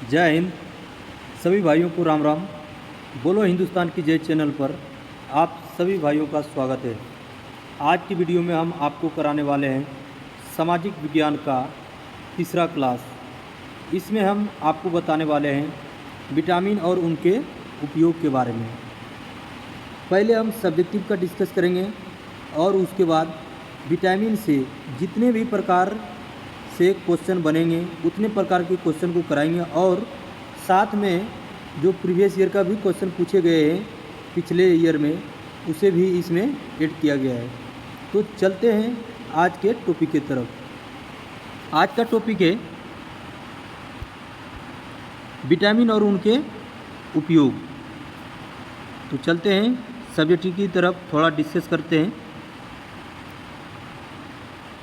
जय हिंद। सभी भाइयों को राम राम। बोलो हिंदुस्तान की जय चैनल पर आप सभी भाइयों का स्वागत है। आज की वीडियो में हम आपको कराने वाले हैं सामाजिक विज्ञान का तीसरा क्लास। इसमें हम आपको बताने वाले हैं विटामिन और उनके उपयोग के बारे में। पहले हम सब्जेक्टिव का डिस्कस करेंगे और उसके बाद विटामिन से जितने भी प्रकार से क्वेश्चन बनेंगे उतने प्रकार के क्वेश्चन को कराएंगे और साथ में जो प्रीवियस ईयर का भी क्वेश्चन पूछे गए हैं पिछले ईयर में उसे भी इसमें ऐड किया गया है। तो चलते हैं आज के टॉपिक की तरफ। आज का टॉपिक है विटामिन और उनके उपयोग। तो चलते हैं सब्जेक्ट की तरफ, थोड़ा डिस्कस करते हैं।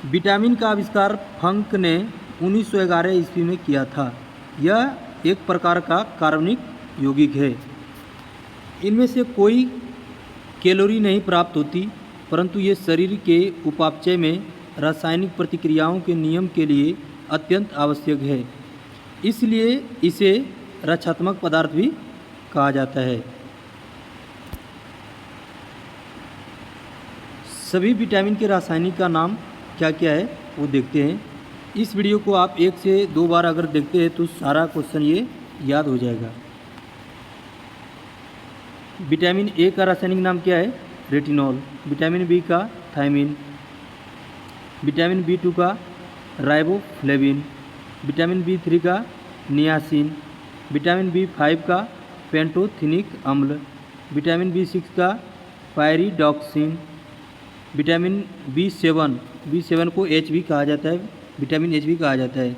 विटामिन का आविष्कार फंक ने 1911 ईस्वी में किया था। यह एक प्रकार का कार्बनिक यौगिक है। इनमें से कोई कैलोरी नहीं प्राप्त होती, परंतु ये शरीर के उपापचय में रासायनिक प्रतिक्रियाओं के नियम के लिए अत्यंत आवश्यक है। इसलिए इसे रक्षात्मक पदार्थ भी कहा जाता है। सभी विटामिन के रासायनिक का नाम क्या क्या है वो देखते हैं। इस वीडियो को आप 1 से 2 बार अगर देखते हैं तो सारा क्वेश्चन ये याद हो जाएगा। विटामिन ए का रासायनिक नाम क्या है? रेटिनॉल। विटामिन बी का थायमिन। विटामिन बी2 का राइबोफ्लेविन। विटामिन बी3 का नियासिन। विटामिन बी5 का पेंटोथेनिक अम्ल। विटामिन बी6 का पायरिडॉक्सिन। विटामिन बी7 को एच भी कहा जाता है, विटामिन एच भी कहा जाता है।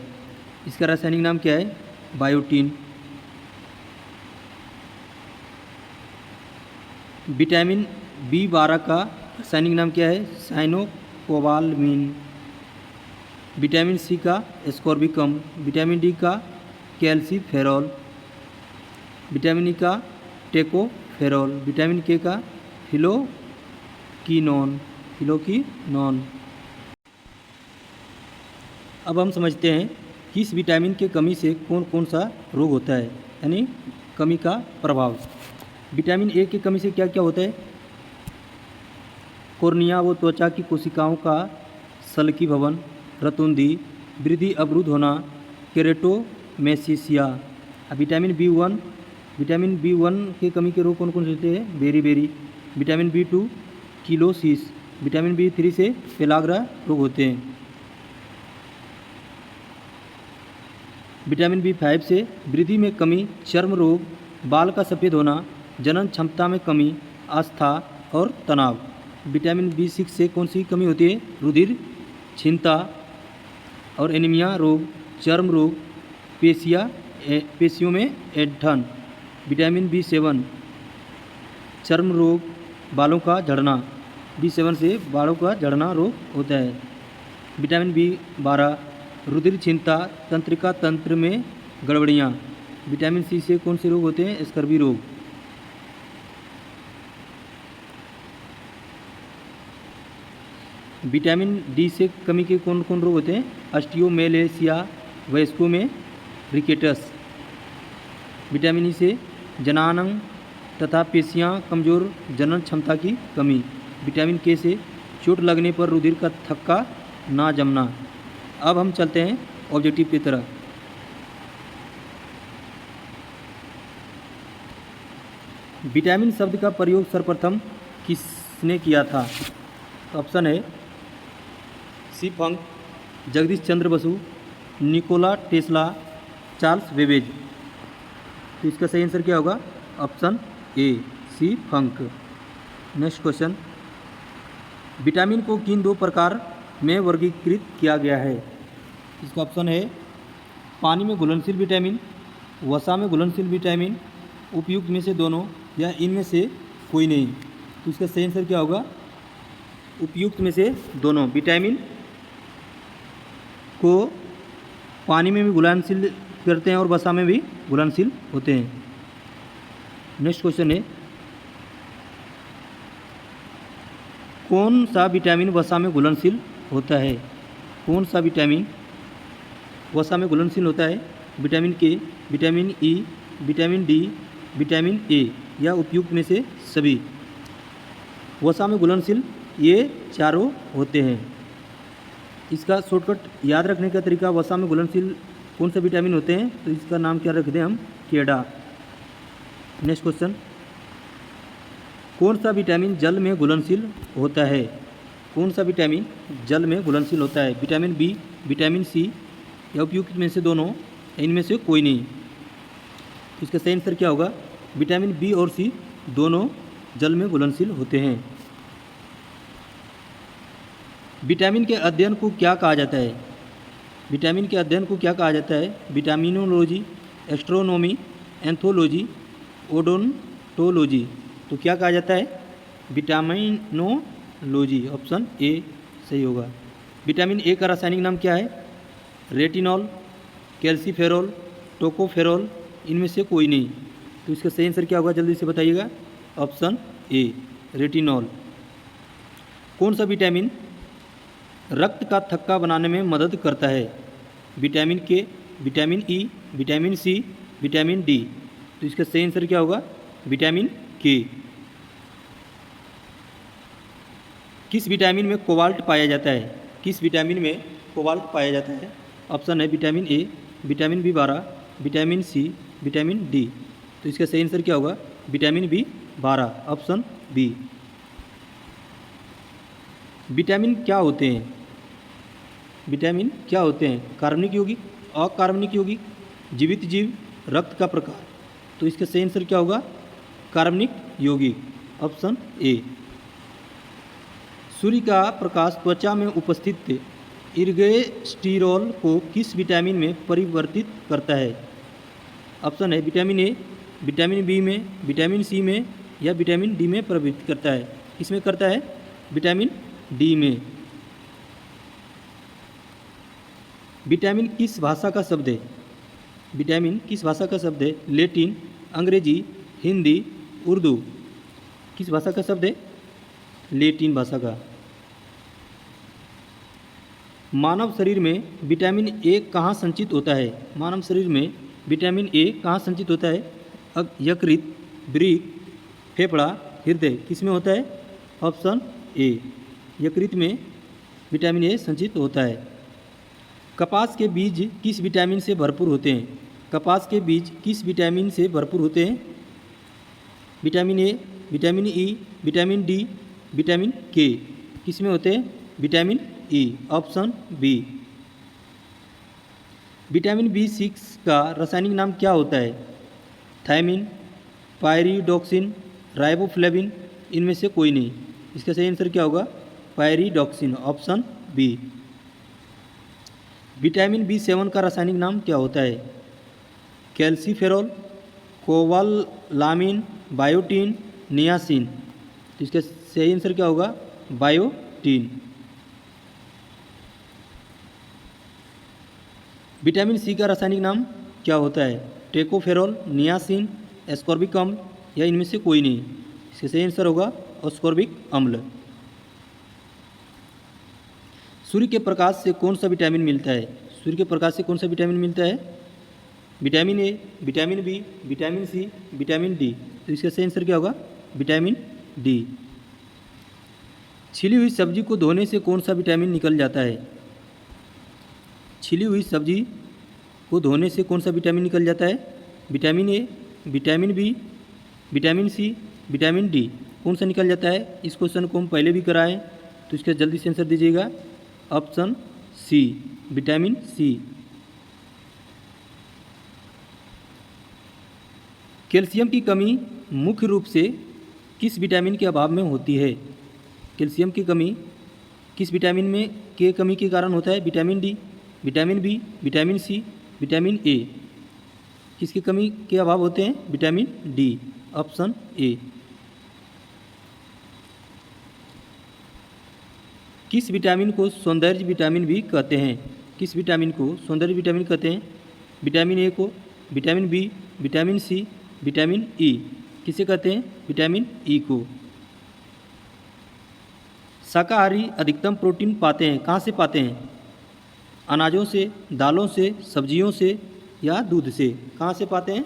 इसका रासायनिक नाम क्या है? बायोटीन। विटामिन बी12 का रासायनिक नाम क्या है? साइनोकोबालामीन। विटामिन सी का एस्कॉर्बिकम। विटामिन डी का कैल्सीफेरॉल। विटामिन ई का टेकोफेरॉल। विटामिन के का फिलोकिनोन। अब हम समझते हैं कि इस विटामिन के कमी से कौन कौन सा रोग होता है, यानी कमी का प्रभाव। विटामिन ए की कमी से क्या क्या होता है? कॉर्निया व त्वचा की कोशिकाओं का सल्की भवन, रतुंधी, वृद्धि अवरुद्ध होना, केरेटोमेसिसिया। विटामिन बी1 की कमी के रोग कौन कौन से होते हैं? Berry. Vitamin बी2 cheilosis. Vitamin B3 से पेलाग्रा रोग होते हैं। विटामिन बी5 से वृद्धि में कमी, चर्म रोग, बाल का सफ़ेद होना, जनन क्षमता में कमी, आस्था और तनाव। विटामिन बी6 से कौन सी कमी होती है? रुधिर क्षीणता और एनीमिया रोग, चर्म रोग, पेशियों में ऐंठन। विटामिन बी7 चर्म रोग, बालों का झड़ना। बी7 से बालों का झड़ना रोग होता है। विटामिन बी12 रुधिर क्षीणता, तंत्रिका तंत्र में गड़बड़ियाँ। विटामिन सी से कौन से रोग होते हैं? स्कर्वी रोग। विटामिन डी से कमी के कौन कौन रोग होते हैं? ऑस्टियोमेलेसिया, वयस्कों में रिकेटस। विटामिन ई से जनांग तथा पेशियाँ कमज़ोर, जनन क्षमता की कमी। विटामिन के से चोट लगने पर रुधिर का थक्का ना जमना। अब हम चलते हैं ऑब्जेक्टिव की तरफ। विटामिन शब्द का प्रयोग सर्वप्रथम किसने किया था? तो ऑप्शन है C Funk, Jagdish Chandra Basu, Nikola Tesla, Charles Babbage. तो इसका सही आंसर क्या होगा? Option A, C Funk. Next question, vitamin को किन 2 प्रकार में वर्गीकृत किया गया है? इसका ऑप्शन है पानी में घुलनशील विटामिन, वसा में घुलनशील विटामिन, उपयुक्त में से दोनों, या इनमें से कोई नहीं। तो इसका सही आंसर क्या होगा? उपयुक्त में से दोनों। विटामिन को पानी में भी घुलनशील करते हैं और वसा में भी घुलनशील होते हैं। नेक्स्ट क्वेश्चन है कौन सा विटामिन वसा में घुलनशील होता है? कौन सा विटामिन वसा में घुलनशील होता है? Vitamin K, vitamin E, vitamin D, vitamin A या उपयुक्त में से सभी। वसा में घुलनशील ये चारों होते हैं। इसका शॉर्टकट याद रखने का तरीका, वसा में घुलनशील कौन सा विटामिन होते हैं, तो इसका नाम क्या रख दें हम, केडा। नेक्स्ट क्वेश्चन, कौन सा विटामिन जल में घुलनशील होता है? कौन सा विटामिन जल में घुलनशील होता है? विटामिन बी, विटामिन सी या उपयुक्त में से दोनों, इनमें से कोई नहीं। तो इसका सही आंसर क्या होगा? विटामिन बी और सी दोनों जल में घुलनशील होते हैं। विटामिन के अध्ययन को क्या कहा जाता है? विटामिन के अध्ययन को क्या कहा जाता है? विटामिनोलॉजी, एस्ट्रोनॉमी, एंथोलॉजी, ओडोंटोलॉजी। तो क्या कहा जाता है? विटामिनोलॉजी। ऑप्शन ए सही होगा। विटामिन ए का रासायनिक नाम क्या है? रेटिनॉल, कैल्सीफेरॉल, टोकोफेरॉल, इनमें से कोई नहीं। तो इसका सही आंसर क्या होगा, जल्दी से बताइएगा। Option A retinol. कौन सा विटामिन रक्त का थक्का बनाने में मदद करता है? Vitamin K, vitamin E, vitamin C, vitamin D. तो इसका सही आंसर क्या होगा? Vitamin K. किस विटामिन में कोबाल्ट पाया जाता है? किस विटामिन में कोबाल्ट पाया जाता है? ऑप्शन है विटामिन ए, विटामिन बी12, विटामिन सी, विटामिन डी। तो इसका सही आंसर क्या होगा? विटामिन बी12। Option B. विटामिन क्या होते हैं? विटामिन क्या होते हैं? कार्बनिक यौगिक, अकार्बनिक यौगिक, जीवित जीव, रक्त का प्रकार। तो इसका सही आंसर क्या होगा? कार्बनिक यौगिक। Option A. सूर्य का प्रकाश त्वचा में उपस्थित इर्गेस्टिरोल को किस विटामिन में परिवर्तित करता है? ऑप्शन है विटामिन ए, विटामिन बी में, विटामिन सी में या विटामिन डी में परिवर्तित करता है। किसमें करता है? विटामिन डी में। विटामिन किस भाषा का शब्द है? विटामिन किस भाषा का शब्द है? लैटिन, अंग्रेजी, हिंदी, उर्दू। किस भाषा का शब्द है? लैटिन भाषा का। मानव शरीर में विटामिन ए कहाँ संचित होता है? मानव शरीर में विटामिन ए कहाँ संचित होता है? यकृत, वृक्क, फेफड़ा, हृदय। किस में होता है? ऑप्शन ए यकृत में विटामिन ए संचित होता है। कपास के बीज किस विटामिन से भरपूर होते हैं? कपास के बीज किस विटामिन से भरपूर होते हैं? Vitamin A, vitamin E, vitamin D, vitamin K. किस में होते हैं? Vitamin E. Option B. Vitamin बी6 का रासायनिक नाम क्या होता है? थायमिन, पायरिडॉक्सिन, राइबोफ्लेविन, इनमें से कोई नहीं। इसका सही आंसर क्या होगा? पायरिडॉक्सिन। Option B. विटामिन बी7 का रासायनिक नाम क्या होता है? Calciferol, cobalamin, biotin, niacin. तो इसका सही आंसर क्या होगा? बायोटीन। विटामिन सी का रासायनिक नाम क्या होता है? टेकोफेरॉल, नियासिन, एस्कॉर्बिक अम्ल या इनमें से कोई नहीं। इसका सही आंसर होगा एस्कॉर्बिक अम्ल। सूर्य के प्रकाश से कौन सा विटामिन मिलता है? सूर्य के प्रकाश से कौन सा विटामिन मिलता है? Vitamin A, vitamin B, vitamin C, vitamin D. तो इसका सही आंसर क्या होगा? Vitamin D. छिली हुई सब्जी को धोने से कौन सा विटामिन निकल जाता है? छिली हुई सब्जी को धोने से कौन सा विटामिन निकल जाता है? Vitamin A, vitamin B, vitamin C, vitamin D. कौन सा निकल जाता है? इस क्वेश्चन को हम पहले भी कराएं, तो इसका जल्दी से आंसर दीजिएगा। Option C vitamin C. Calcium की कमी मुख्य रूप से किस विटामिन के अभाव में होती है? कैल्शियम की कमी किस विटामिन में के कमी के कारण होता है? Vitamin D, vitamin B, vitamin C, vitamin A. किसकी कमी के अभाव होते हैं? Vitamin D. Option A. किस विटामिन को सौंदर्य विटामिन भी कहते हैं? किस विटामिन को सौंदर्य विटामिन कहते हैं? विटामिन ए को, vitamin B, vitamin C, vitamin E. किसे कहते हैं? विटामिन ई को। शाकाहारी अधिकतम प्रोटीन पाते हैं, कहाँ से पाते हैं? अनाजों से, दालों से, सब्जियों से या दूध से। कहाँ से पाते हैं?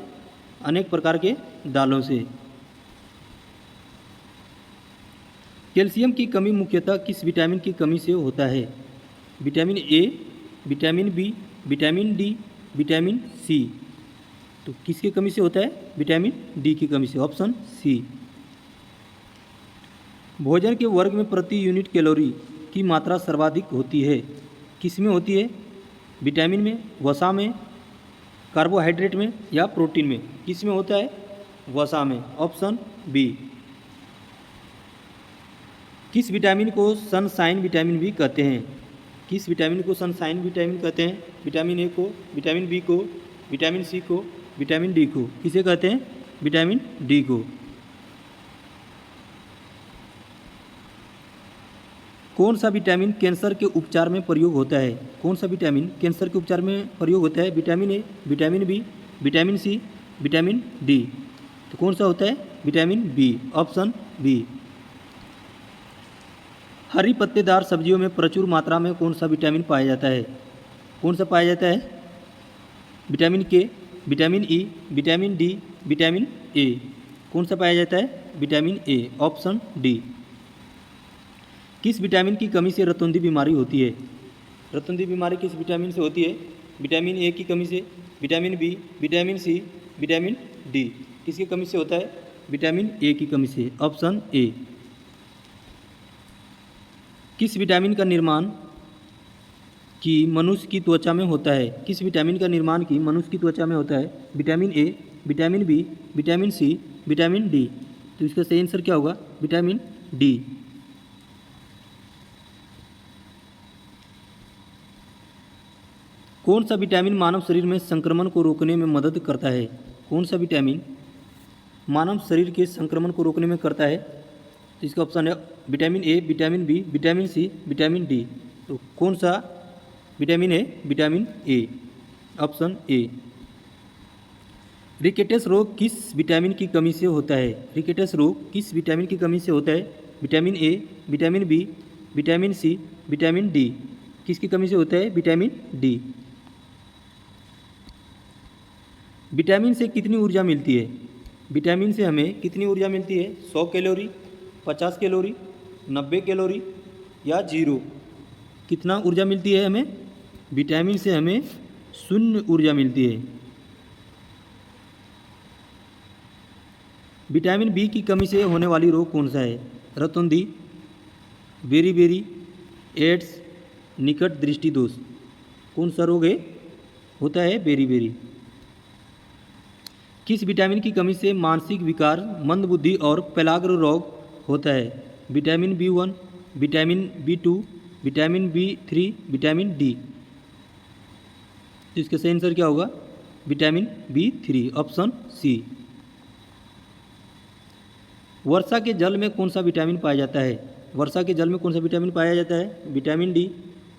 अनेक प्रकार के दालों से। कैल्शियम की कमी मुख्यतः किस विटामिन की कमी से होता है? Vitamin A, vitamin B, vitamin D, vitamin C. तो किसकी कमी से होता है? विटामिन डी की कमी से, ऑप्शन सी। भोजन के वर्ग में प्रति यूनिट कैलोरी की मात्रा सर्वाधिक होती है, किस में होती है? विटामिन में, वसा में, कार्बोहाइड्रेट में या प्रोटीन में? किस में होता है? वसा में, ऑप्शन बी। किस विटामिन को सनशाइन विटामिन भी कहते हैं? किस विटामिन को सनशाइन विटामिन कहते हैं? विटामिन ए को, विटामिन बी को, विटामिन सी को, विटामिन डी को? किसे कहते हैं? विटामिन डी को। कौन सा विटामिन कैंसर के उपचार में प्रयोग होता है? कौन सा विटामिन कैंसर के उपचार में प्रयोग होता है? Vitamin A, vitamin B, vitamin C, vitamin D? तो कौन सा होता है? Vitamin B, option B. हरी पत्तेदार सब्जियों में प्रचुर मात्रा में कौन सा विटामिन पाया जाता है? कौन सा पाया जाता है? Vitamin K, vitamin E, vitamin D, vitamin A? कौन सा पाया जाता है? Vitamin A, option D. किस विटामिन की कमी से रतौंधी बीमारी होती है? रतौंधी बीमारी किस विटामिन से होती है? विटामिन ए की कमी से, vitamin B, vitamin C, vitamin D? किसकी कमी से होता है? विटामिन ए की कमी से, ऑप्शन ए। किस विटामिन का निर्माण की मनुष्य की त्वचा में होता है? किस विटामिन का निर्माण की मनुष्य की त्वचा में होता है? Vitamin A, vitamin B, vitamin C, vitamin D? तो इसका सही आंसर क्या होगा? Vitamin D. कौन सा विटामिन मानव शरीर में संक्रमण को रोकने में मदद करता है? कौन सा विटामिन मानव शरीर के संक्रमण को रोकने में करता है? तो इसका ऑप्शन है vitamin A, vitamin B, vitamin C, vitamin D? तो कौन सा विटामिन है? Vitamin A, option A. Rickets रोग किस विटामिन की कमी से होता है? रिकेटस रोग किस विटामिन की कमी से होता है? Vitamin A, vitamin B, vitamin C, vitamin D? किसकी कमी से होता है? Vitamin D. विटामिन से कितनी ऊर्जा मिलती है? विटामिन से हमें कितनी ऊर्जा मिलती है? 100 कैलोरी, 50 कैलोरी, 90 कैलोरी या 0? कितना ऊर्जा मिलती है हमें? विटामिन से हमें 0 ऊर्जा मिलती है। विटामिन बी की कमी से होने वाली रोग कौन सा है? रतौंधी, बेरी, एड्स, निकट दृष्टि दोष? कौन सा रोग है? होता है बेरी। किस विटामिन की कमी से मानसिक विकार, मंदबुद्धि और पेलाग्र रोग होता है? Vitamin B one, vitamin B two, vitamin बी3, विटामिन डी? तो इसका सही आंसर क्या होगा? विटामिन बी3, ऑप्शन सी। वर्षा के जल में कौन सा विटामिन पाया जाता है? वर्षा के जल में कौन सा विटामिन पाया जाता है? विटामिन डी,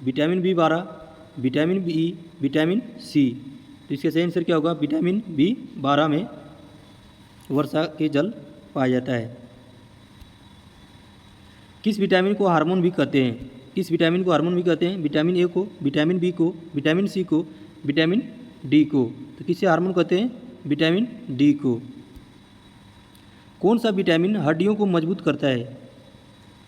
विटामिन बी12, विटामिन बी, विटामिन सी? तो इसका सही आंसर क्या होगा? विटामिन बी12 में वर्षा के जल पाया जाता है। किस विटामिन को हार्मोन भी कहते हैं? किस विटामिन को हार्मोन भी कहते हैं? विटामिन ए को, विटामिन बी को, विटामिन सी को, विटामिन डी को? तो किसे हार्मोन कहते हैं? विटामिन डी को। कौन सा विटामिन हड्डियों को मजबूत करता है?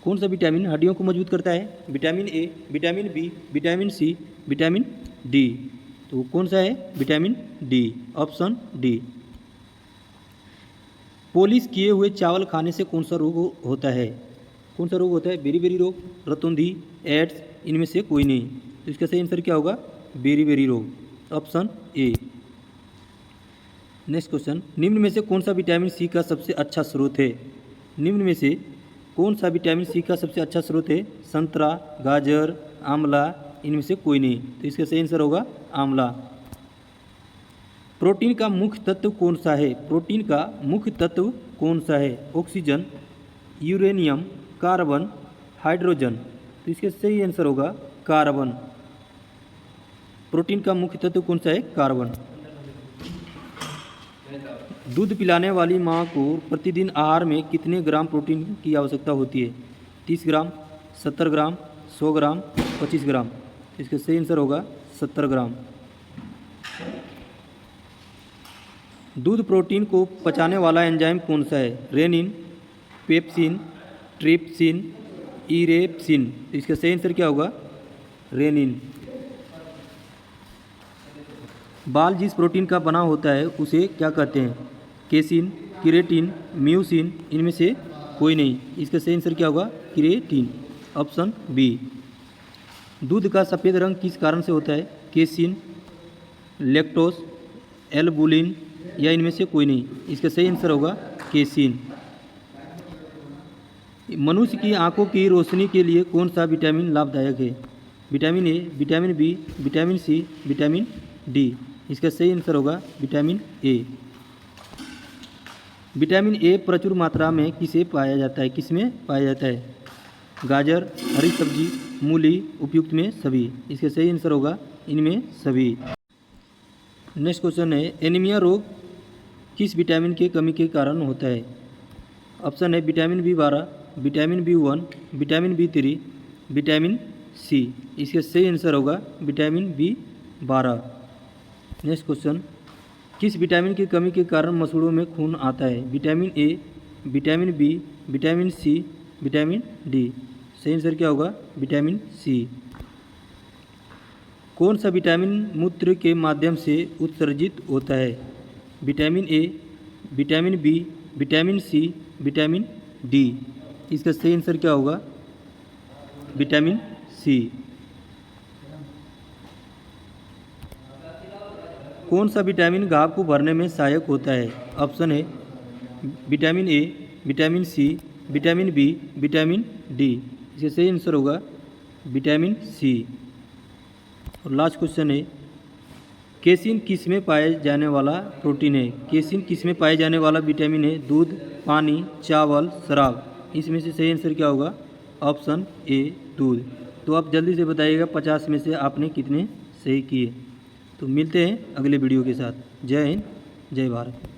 कौन सा विटामिन हड्डियों को मजबूत करता है? Vitamin A, vitamin B, vitamin C, vitamin D? तो कौन सा है? Vitamin D, option D. Polish किए हुए चावल खाने से कौन सा रोग होता है? कौन सा रोग होता है? बेरी रोग, रतौंधी, एड्स? इनमें से कोई नहीं। तो इसका सही आंसर क्या होगा? बेरी रोग, ऑप्शन ए। नेक्स्ट क्वेश्चन, निम्न में से कौन सा विटामिन सी का सबसे अच्छा स्रोत है? निम्न में से कौन सा विटामिन सी का सबसे अच्छा स्रोत है? संतरा, गाजर, आंवला? इनमें से कोई नहीं। तो इसका सही आंसर होगा आंवला। प्रोटीन का मुख्य तत्व कौन सा है? प्रोटीन का मुख्य तत्व कौन सा है? Oxygen, uranium, carbon, hydrogen? तो इसका सही आंसर होगा कार्बन। प्रोटीन का मुख्य तत्व कौन सा है? कार्बन। दूध पिलाने वाली माँ को प्रतिदिन आहार में कितने ग्राम प्रोटीन की आवश्यकता होती है? 30 ग्राम, 70 ग्राम, 100 ग्राम, 25 ग्राम? इसका सही आंसर होगा 70 ग्राम। दूध प्रोटीन को पचाने वाला एंजाइम कौन सा है? Rennin, pepsin, trypsin, erepsin. इसका सही आंसर क्या होगा? रेनिन। बाल जिस प्रोटीन का बना होता है उसे क्या कहते हैं? केसिन, केरेटिन, म्यूसिन, इनमें से कोई नहीं। इसका सही आंसर क्या होगा? Keratin, option B. दूध का सफ़ेद रंग किस कारण से होता है? केसिन, लैक्टोस, एल्बुलिन या इनमें से कोई नहीं। इसका सही आंसर होगा केसिन। मनुष्य की आंखों की रोशनी के लिए कौन सा विटामिन लाभदायक है? Vitamin A, vitamin B, vitamin C, vitamin D. इसका सही आंसर होगा विटामिन ए। विटामिन ए प्रचुर मात्रा में किसे पाया जाता है? किसमें पाया जाता है? गाजर, हरी सब्जी, मूली, उपयुक्त में सभी। इसका सही आंसर होगा इनमें सभी। नेक्स्ट क्वेश्चन है, एनीमिया रोग किस विटामिन के कमी के कारण होता है? ऑप्शन है विटामिन बी12, विटामिन बी1, विटामिन बी3, विटामिन सी। इसका सही आंसर होगा विटामिन बी12। नेक्स्ट क्वेश्चन, किस विटामिन की कमी के कारण मसूड़ों में खून आता है? Vitamin A, vitamin B, vitamin C, vitamin D. सही आंसर क्या होगा? Vitamin C. कौन सा विटामिन मूत्र के माध्यम से उत्सर्जित होता है? Vitamin A, vitamin B, vitamin C, vitamin D. इसका सही आंसर क्या होगा? Vitamin C. कौन सा विटामिन घाव को भरने में सहायक होता है? ऑप्शन है vitamin A, vitamin C, vitamin B, vitamin D. इसका सही आंसर होगा विटामिन सी। और लास्ट क्वेश्चन है, केसिन किस में पाए जाने वाला प्रोटीन है? केसिन किस में पाए जाने वाला विटामिन है? दूध, पानी, चावल, शराब। इसमें से सही आंसर क्या होगा? ऑप्शन ए, दूध। तो आप जल्दी से बताइएगा 50 में से आपने कितने सही किए। तो मिलते हैं अगले वीडियो के साथ। जय हिंद, जय भारत।